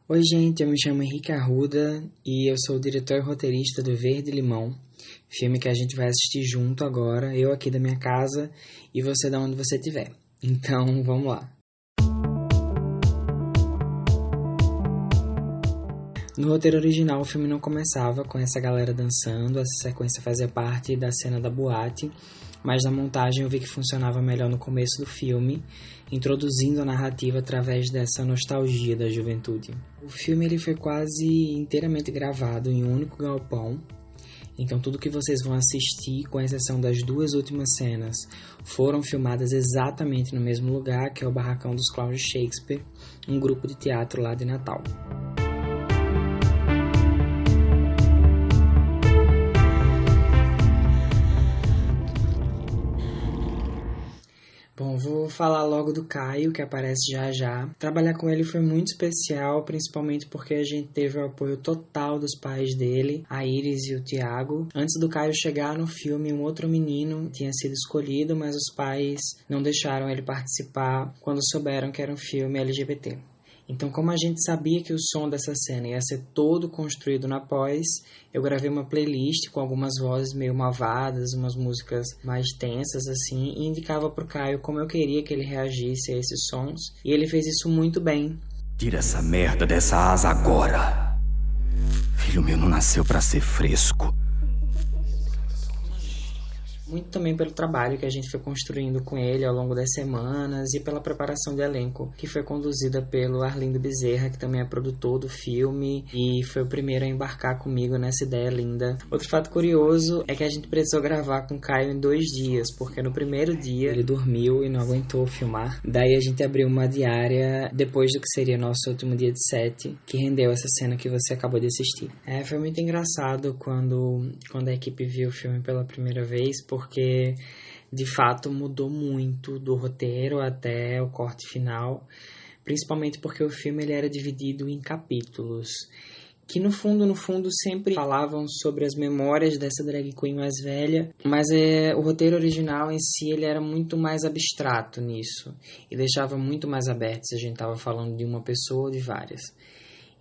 Oi, gente, eu me chamo Henrique Arruda e eu sou o diretor e roteirista do Verde Limão, filme que a gente vai assistir junto agora, eu aqui da minha casa e você da onde você estiver. Então, vamos lá. No roteiro original, o filme não começava com essa galera dançando, essa sequência fazia parte da cena da boate, mas na montagem eu vi que funcionava melhor no começo do filme, introduzindo a narrativa através dessa nostalgia da juventude. O filme ele foi quase inteiramente gravado em um único galpão, então tudo que vocês vão assistir, com exceção das duas últimas cenas, foram filmadas exatamente no mesmo lugar, que é o Barracão dos Clowns de Shakespeare, um grupo de teatro lá de Natal. Bom, vou falar logo do Caio, que aparece já já. Trabalhar com ele foi muito especial, principalmente porque a gente teve o apoio total dos pais dele, a Iris e o Thiago. Antes do Caio chegar no filme, um outro menino tinha sido escolhido, mas os pais não deixaram ele participar quando souberam que era um filme LGBT. Então, como a gente sabia que o som dessa cena ia ser todo construído na pós, eu gravei uma playlist com algumas vozes meio malvadas, umas músicas mais tensas assim, e indicava pro Caio como eu queria que ele reagisse a esses sons, e ele fez isso muito bem. Tira essa merda dessa asa agora. Filho meu não nasceu pra ser fresco. Muito também pelo trabalho que a gente foi construindo com ele ao longo das semanas e pela preparação de elenco, que foi conduzida pelo Arlindo Bezerra, que também é produtor do filme e foi o primeiro a embarcar comigo nessa ideia linda. Outro fato curioso é que a gente precisou gravar com o Caio em 2 dias, porque no primeiro dia ele dormiu e não aguentou filmar. Daí a gente abriu uma diária depois do que seria nosso último dia de set, que rendeu essa cena que você acabou de assistir. Foi muito engraçado quando a equipe viu o filme pela primeira vez, porque de fato mudou muito do roteiro até o corte final, principalmente porque o filme ele era dividido em capítulos, que no fundo sempre falavam sobre as memórias dessa drag queen mais velha, mas o roteiro original em si ele era muito mais abstrato nisso, e deixava muito mais aberto se a gente estava falando de uma pessoa ou de várias.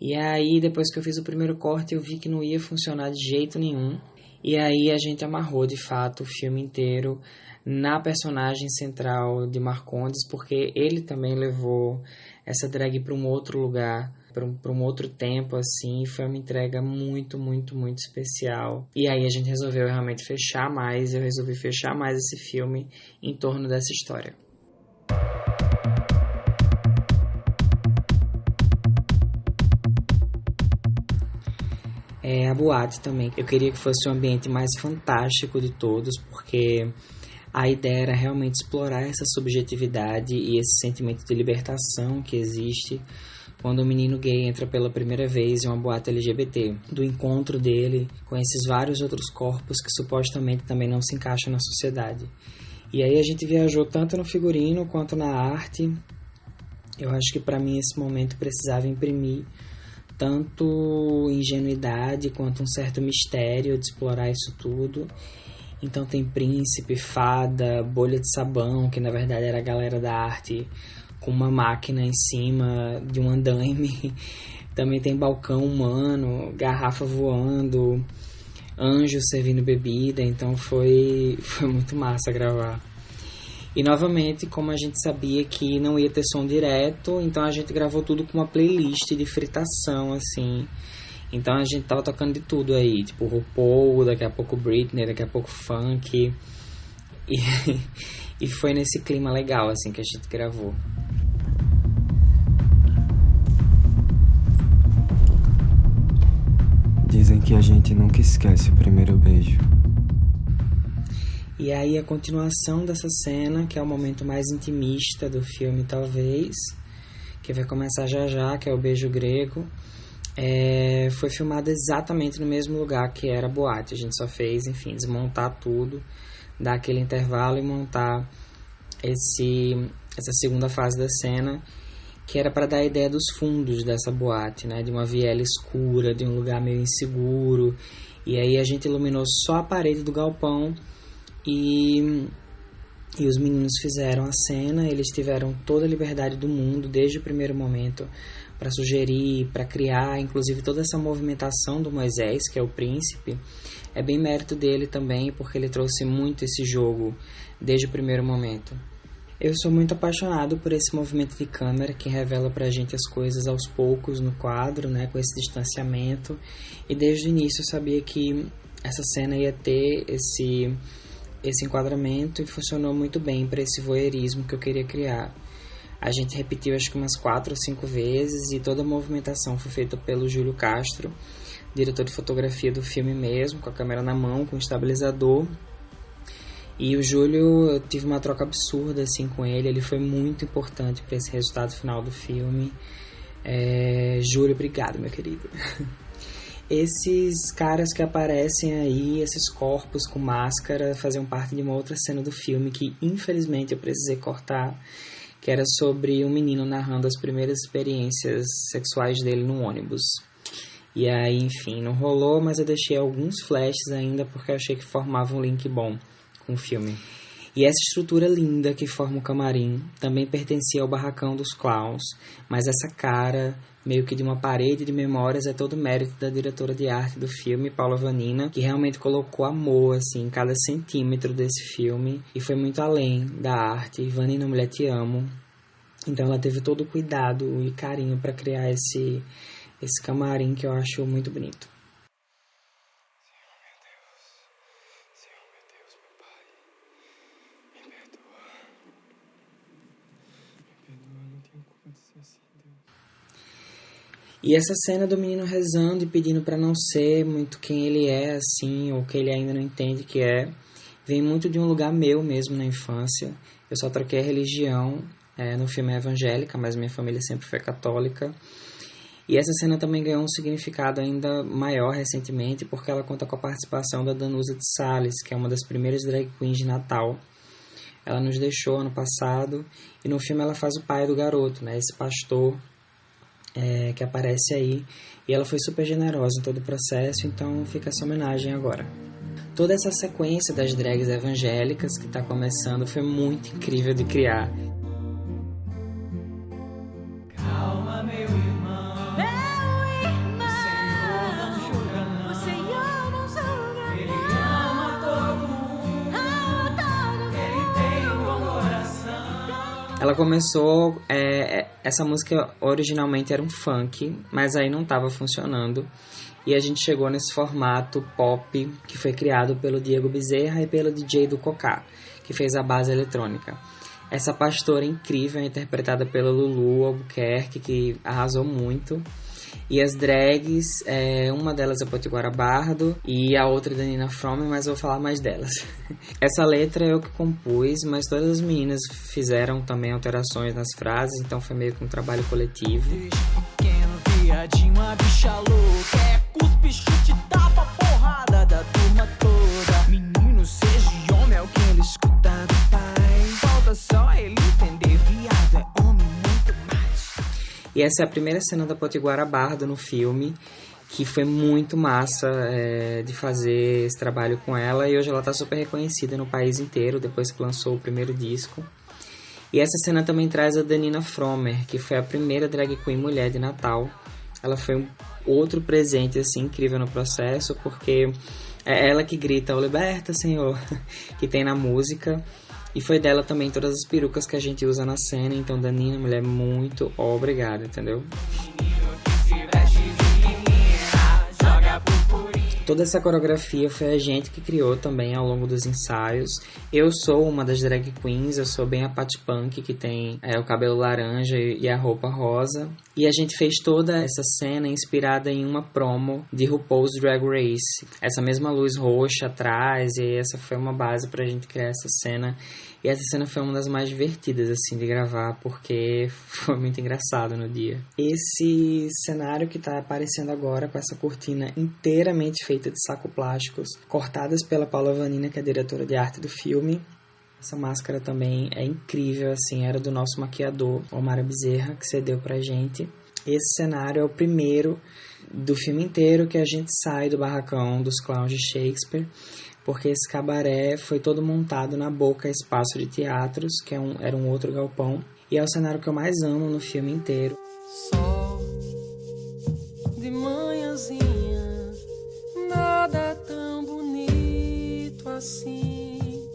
E aí, depois que eu fiz o primeiro corte, eu vi que não ia funcionar de jeito nenhum. E aí a gente amarrou, de fato, o filme inteiro na personagem central de Marcondes, porque ele também levou essa drag para um outro lugar, para um outro tempo, assim, e foi uma entrega muito, muito, muito especial. E aí a gente resolveu realmente eu resolvi fechar mais esse filme em torno dessa história. A boate também. Eu queria que fosse o ambiente mais fantástico de todos, porque a ideia era realmente explorar essa subjetividade e esse sentimento de libertação que existe quando um menino gay entra pela primeira vez em uma boate LGBT, do encontro dele com esses vários outros corpos que supostamente também não se encaixam na sociedade. E aí a gente viajou tanto no figurino quanto na arte. Eu acho que para mim esse momento precisava imprimir tanto ingenuidade quanto um certo mistério de explorar isso tudo. Então tem príncipe, fada, bolha de sabão, que na verdade era a galera da arte com uma máquina em cima de um andaime. Também tem balcão humano, garrafa voando, anjo servindo bebida. Então foi muito massa gravar. E novamente, como a gente sabia que não ia ter som direto, então a gente gravou tudo com uma playlist de fritação, assim. Então a gente tava tocando de tudo aí, tipo RuPaul, daqui a pouco Britney, daqui a pouco funk. E foi nesse clima legal, assim, que a gente gravou. Dizem que a gente nunca esquece o primeiro beijo. E aí a continuação dessa cena, que é o momento mais intimista do filme, talvez, que vai começar já já, que é o beijo grego, foi filmada exatamente no mesmo lugar que era a boate. A gente só fez, enfim, desmontar tudo, dar aquele intervalo e montar essa segunda fase da cena, que era para dar a ideia dos fundos dessa boate, né? De uma viela escura, de um lugar meio inseguro. E aí a gente iluminou só a parede do galpão e os meninos fizeram a cena. Eles tiveram toda a liberdade do mundo desde o primeiro momento para sugerir, para criar, inclusive toda essa movimentação do Moisés, que é o príncipe, é bem mérito dele também, porque ele trouxe muito esse jogo desde o primeiro momento. Eu sou muito apaixonado por esse movimento de câmera que revela pra gente as coisas aos poucos no quadro, né, com esse distanciamento. E desde o início eu sabia que essa cena ia ter esse enquadramento e funcionou muito bem para esse voyeurismo que eu queria criar. A gente repetiu acho que umas 4 ou 5 vezes e toda a movimentação foi feita pelo Júlio Castro, diretor de fotografia do filme mesmo, com a câmera na mão, com o estabilizador. E o Júlio, eu tive uma troca absurda assim com ele foi muito importante para esse resultado final do filme. Júlio, obrigado, meu querido. Esses caras que aparecem aí, esses corpos com máscara, faziam parte de uma outra cena do filme que infelizmente eu precisei cortar, que era sobre um menino narrando as primeiras experiências sexuais dele no ônibus. E aí, enfim, não rolou, mas eu deixei alguns flashes ainda porque eu achei que formava um link bom com o filme. E essa estrutura linda que forma o camarim também pertencia ao barracão dos clowns, mas essa cara, meio que de uma parede de memórias, é todo mérito da diretora de arte do filme, Paula Vanina, que realmente colocou amor assim, em cada centímetro desse filme e foi muito além da arte. Vanina, mulher, te amo. Então ela teve todo o cuidado e carinho para criar esse camarim que eu acho muito bonito. E essa cena do menino rezando e pedindo para não ser muito quem ele é, assim, ou que ele ainda não entende que é, vem muito de um lugar meu mesmo na infância. Eu só troquei a religião, no filme é evangélica, mas minha família sempre foi católica. E essa cena também ganhou um significado ainda maior recentemente, porque ela conta com a participação da Danusa de Sales, que é uma das primeiras drag queens de Natal. Ela nos deixou ano passado, e no filme ela faz o pai do garoto, né, esse pastor, que aparece aí, e ela foi super generosa em todo o processo, então fica essa homenagem agora. Toda essa sequência das drags evangélicas que está começando foi muito incrível de criar. Calma, meu irmão, o Senhor não julga, Ele ama todo mundo, Ele tem um bom coração. Ela começou, essa música originalmente era um funk, mas aí não estava funcionando. E a gente chegou nesse formato pop que foi criado pelo Diego Bezerra e pelo DJ do Cocá, que fez a base eletrônica. Essa pastora incrível é interpretada pela Lulu Albuquerque, que arrasou muito. E as drags, uma delas é Potiguara Bardo e a outra é da Nina From, mas eu vou falar mais delas. Essa letra eu que compus, mas todas as meninas fizeram também alterações nas frases, então foi meio que um trabalho coletivo. Pequeno viadinho, a bicha louca, cuspe, chute, tapa, porrada da turma toda. Menino, seja homem, é o que ele escuta do pai. Falta só ele entender, viado é homem muito mais. E essa é a primeira cena da Potiguara Bardo no filme, que foi muito massa de fazer esse trabalho com ela. E hoje ela está super reconhecida no país inteiro, depois que lançou o primeiro disco. E essa cena também traz a Danina Fromer, que foi a primeira drag queen mulher de Natal. Ela foi um outro presente assim, incrível no processo, porque é ela que grita, "O liberta, Senhor", que tem na música. E foi dela também todas as perucas que a gente usa na cena. Então, Danina, mulher, muito obrigada, entendeu? Toda essa coreografia foi a gente que criou também ao longo dos ensaios. Eu sou uma das drag queens, eu sou bem a Pat Punk, que tem o cabelo laranja e a roupa rosa. E a gente fez toda essa cena inspirada em uma promo de RuPaul's Drag Race. Essa mesma luz roxa atrás, e essa foi uma base pra gente criar essa cena. E essa cena foi uma das mais divertidas, assim, de gravar, porque foi muito engraçado no dia. Esse cenário que tá aparecendo agora, com essa cortina inteiramente feita de saco plásticos, cortadas pela Paula Vanina, que é a diretora de arte do filme. Essa máscara também é incrível, assim, era do nosso maquiador, Omar Bezerra, que cedeu pra gente. Esse cenário é o primeiro do filme inteiro que a gente sai do barracão dos clowns de Shakespeare, porque esse cabaré foi todo montado na Boca Espaço de Teatros, que era um outro galpão, e é o cenário que eu mais amo no filme inteiro. Sol assim.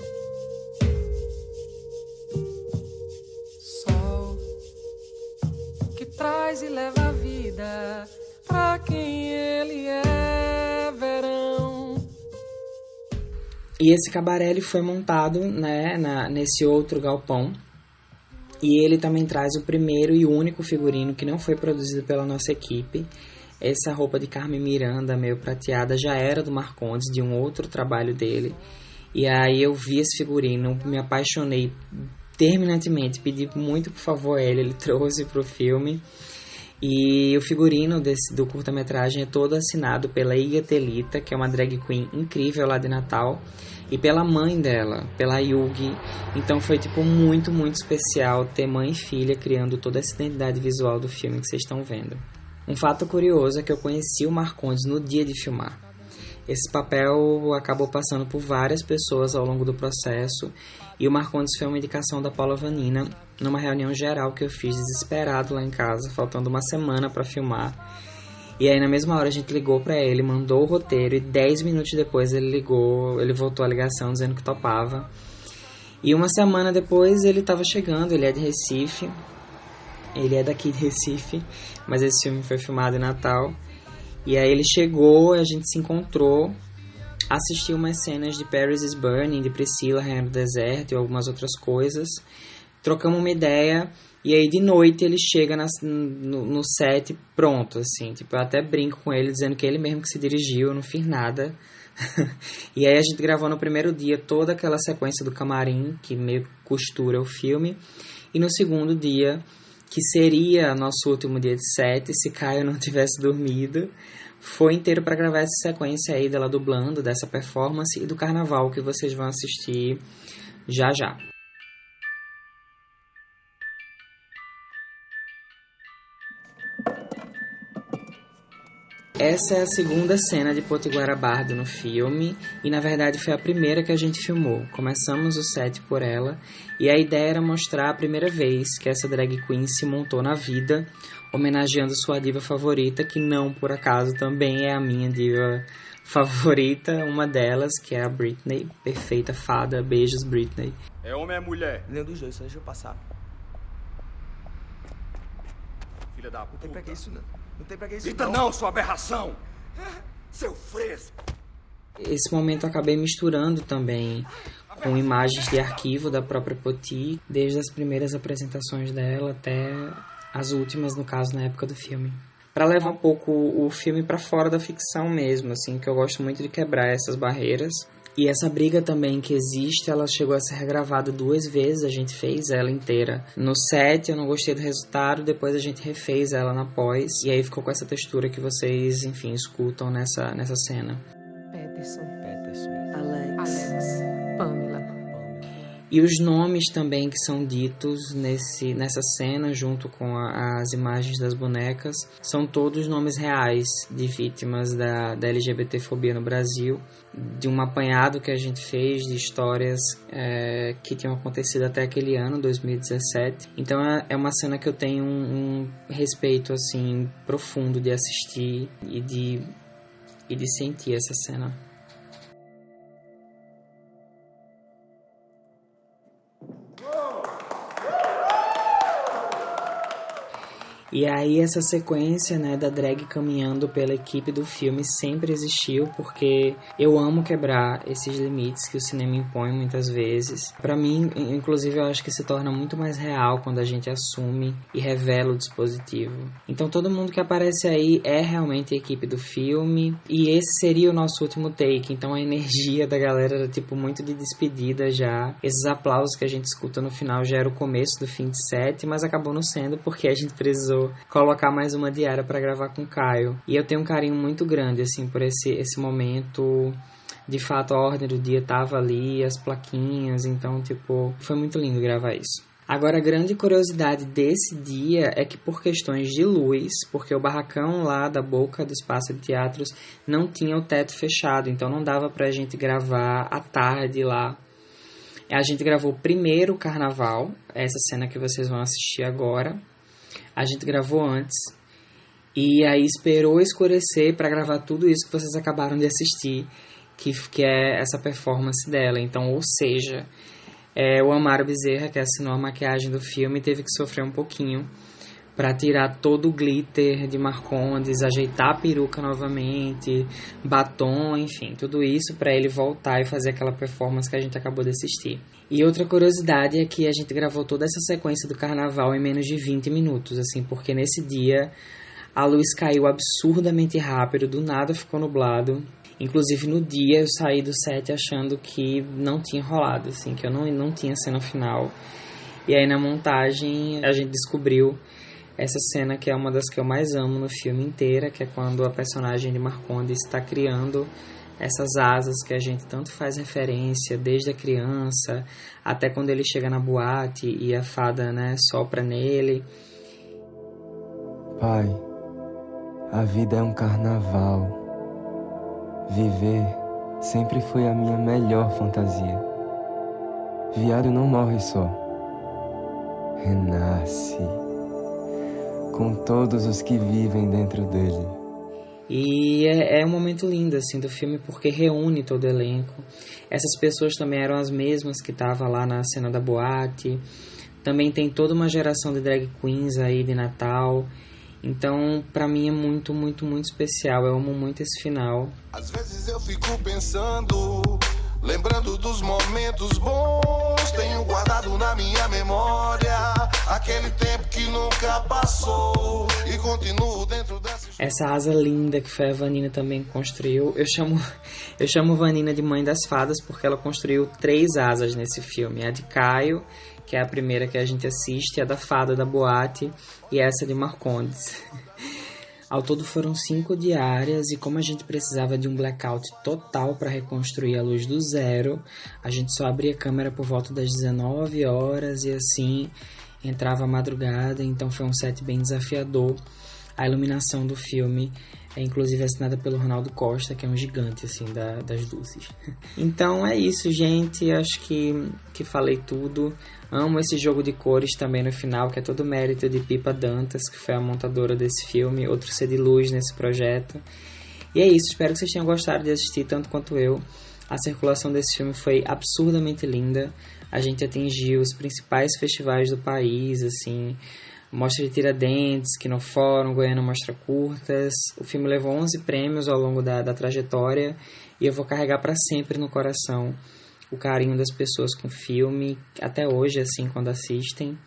Sol que traz e leva a vida pra quem ele é, verão. E esse cabaré ele foi montado, né, nesse outro galpão. E ele também traz o primeiro e único figurino que não foi produzido pela nossa equipe. Essa roupa de Carmen Miranda, meio prateada, já era do Marcondes, de um outro trabalho dele. E aí eu vi esse figurino, me apaixonei terminantemente, pedi muito por favor ele trouxe pro filme. E o figurino do curta-metragem é todo assinado pela Iga Telita, que é uma drag queen incrível lá de Natal, e pela mãe dela, pela Yugi. Então foi tipo muito, muito especial ter mãe e filha criando toda essa identidade visual do filme que vocês estão vendo. Um fato curioso é que eu conheci o Marcondes no dia de filmar. Esse papel acabou passando por várias pessoas ao longo do processo, e o Marcondes foi uma indicação da Paula Vanina numa reunião geral que eu fiz desesperado lá em casa, faltando uma semana para filmar. E aí na mesma hora a gente ligou para ele, mandou o roteiro, e 10 minutos depois ele voltou a ligação dizendo que topava. E uma semana depois ele estava chegando, ele é de Recife, ele é daqui de Recife, mas esse filme foi filmado em Natal. E aí ele chegou, a gente se encontrou, assistiu umas cenas de Paris is Burning, de Priscila, Rainha do Deserto e algumas outras coisas. Trocamos uma ideia, e aí de noite ele chega no set pronto, assim. Tipo, eu até brinco com ele, dizendo que ele mesmo que se dirigiu, eu não fiz nada. E aí a gente gravou no primeiro dia toda aquela sequência do camarim, que meio que costura o filme. E no segundo dia, que seria nosso último dia de set, se Caio não tivesse dormido, foi inteiro para gravar essa sequência aí dela dublando, dessa performance e do carnaval que vocês vão assistir já já. Essa é a segunda cena de Potiguara Bardo no filme, e na verdade foi a primeira que a gente filmou. Começamos o set por ela, e a ideia era mostrar a primeira vez que essa drag queen se montou na vida, homenageando sua diva favorita, que não por acaso também é a minha diva favorita, uma delas, que é a Britney, perfeita fada. Beijos, Britney. É homem ou é mulher? Nenhum dos dois, só deixa eu passar. Filha da puta. Não tem pra que isso, não. Não tem pra que isso, Grita não, sua aberração! Seu fresco! Esse momento eu acabei misturando também com imagens de arquivo da própria Poti, desde as primeiras apresentações dela até as últimas, no caso, na época do filme. Para levar um pouco o filme para fora da ficção mesmo, assim, que eu gosto muito de quebrar essas barreiras. E essa briga também que existe, ela chegou a ser regravada 2 vezes, a gente fez ela inteira no set, eu não gostei do resultado, depois a gente refez ela na pós, e aí ficou com essa textura que vocês, enfim, escutam nessa cena. Peterson, Alex, Pamela. E os nomes também que são ditos nessa cena, junto com as imagens das bonecas, são todos nomes reais de vítimas da LGBTfobia no Brasil, de um apanhado que a gente fez de histórias que tinham acontecido até aquele ano, 2017. Então é uma cena que eu tenho um respeito assim profundo de assistir e de sentir essa cena. E aí essa sequência, né, da drag caminhando pela equipe do filme sempre existiu, porque eu amo quebrar esses limites que o cinema impõe muitas vezes. Pra mim, inclusive, eu acho que se torna muito mais real quando a gente assume e revela o dispositivo. Então todo mundo que aparece aí é realmente a equipe do filme, e esse seria o nosso último take. Então a energia da galera era tipo muito de despedida já. Esses aplausos que a gente escuta no final já era o começo do fim de set, mas acabou não sendo porque a gente precisou colocar mais uma diária para gravar com o Caio. E eu tenho um carinho muito grande, assim, por esse momento. De fato, a ordem do dia tava ali, as plaquinhas, então, tipo, foi muito lindo gravar isso. Agora, a grande curiosidade desse dia é que por questões de luz, porque o barracão lá da boca do espaço de teatros não tinha o teto fechado, então não dava pra gente gravar à tarde lá. A gente gravou primeiro o carnaval, essa cena que vocês vão assistir agora. A gente gravou antes, e aí esperou escurecer para gravar tudo isso que vocês acabaram de assistir. que é essa performance dela. Então, ou seja, o Amaro Bezerra, que assinou a maquiagem do filme, teve que sofrer um pouquinho para tirar todo o glitter de Marcondes, ajeitar a peruca novamente, batom, enfim, tudo isso para ele voltar e fazer aquela performance que a gente acabou de assistir. E outra curiosidade é que a gente gravou toda essa sequência do carnaval em menos de 20 minutos, assim, porque nesse dia a luz caiu absurdamente rápido, do nada ficou nublado. Inclusive no dia eu saí do set achando que não tinha rolado, assim, que eu não tinha cena final. E aí na montagem a gente descobriu essa cena que é uma das que eu mais amo no filme inteira, que é quando a personagem de Marcondes está criando essas asas que a gente tanto faz referência desde a criança até quando ele chega na boate e a fada, né, sopra nele. Pai, a vida é um carnaval. Viver sempre foi a minha melhor fantasia. Viado não morre só, renasce com todos os que vivem dentro dele. E é um momento lindo, assim, do filme, porque reúne todo o elenco. Essas pessoas também eram as mesmas que estavam lá na cena da boate. Também tem toda uma geração de drag queens aí de Natal. Então, pra mim é muito, muito, muito especial. Eu amo muito esse final. Às vezes eu fico pensando, lembrando dos momentos bons. Tenho guardado na minha memória aquele tempo que nunca passou e continuo dentro dessa... Essa asa linda que foi a Vanina também que construiu. Eu chamo Vanina de mãe das fadas porque ela construiu 3 asas nesse filme. A de Caio, que é a primeira que a gente assiste, a da fada da boate e essa de Marcondes. Ao todo foram 5 diárias e como a gente precisava de um blackout total para reconstruir a luz do zero, a gente só abria a câmera por volta das 19 horas e assim entrava a madrugada, então foi um set bem desafiador. A iluminação do filme é inclusive assinada pelo Ronaldo Costa, que é um gigante assim das luzes. Então é isso, gente, acho que falei tudo. Amo esse jogo de cores também no final, que é todo mérito de Pipa Dantas, que foi a montadora desse filme, outro ser de luz nesse projeto. E é isso, espero que vocês tenham gostado de assistir tanto quanto eu. A circulação desse filme foi absurdamente linda. A gente atingiu os principais festivais do país, assim, Mostra de Tiradentes, Kinofórum, Goiânia Mostra Curtas. O filme levou 11 prêmios ao longo da trajetória e eu vou carregar para sempre no coração o carinho das pessoas com o filme, até hoje, assim, quando assistem.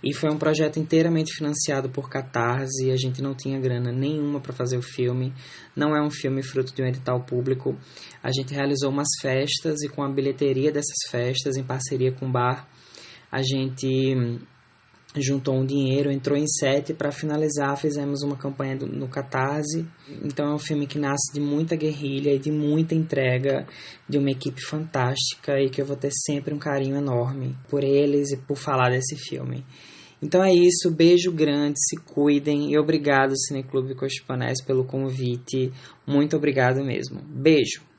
E foi um projeto inteiramente financiado por Catarse, a gente não tinha grana nenhuma para fazer o filme, não é um filme fruto de um edital público. A gente realizou umas festas e com a bilheteria dessas festas, em parceria com o bar, a gente juntou um dinheiro, entrou em set para finalizar, fizemos uma campanha no Catarse. Então é um filme que nasce de muita guerrilha e de muita entrega, de uma equipe fantástica e que eu vou ter sempre um carinho enorme por eles e por falar desse filme. Então é isso, beijo grande, se cuidem e obrigado Cineclube Coxa Panés pelo convite, muito obrigado mesmo. Beijo!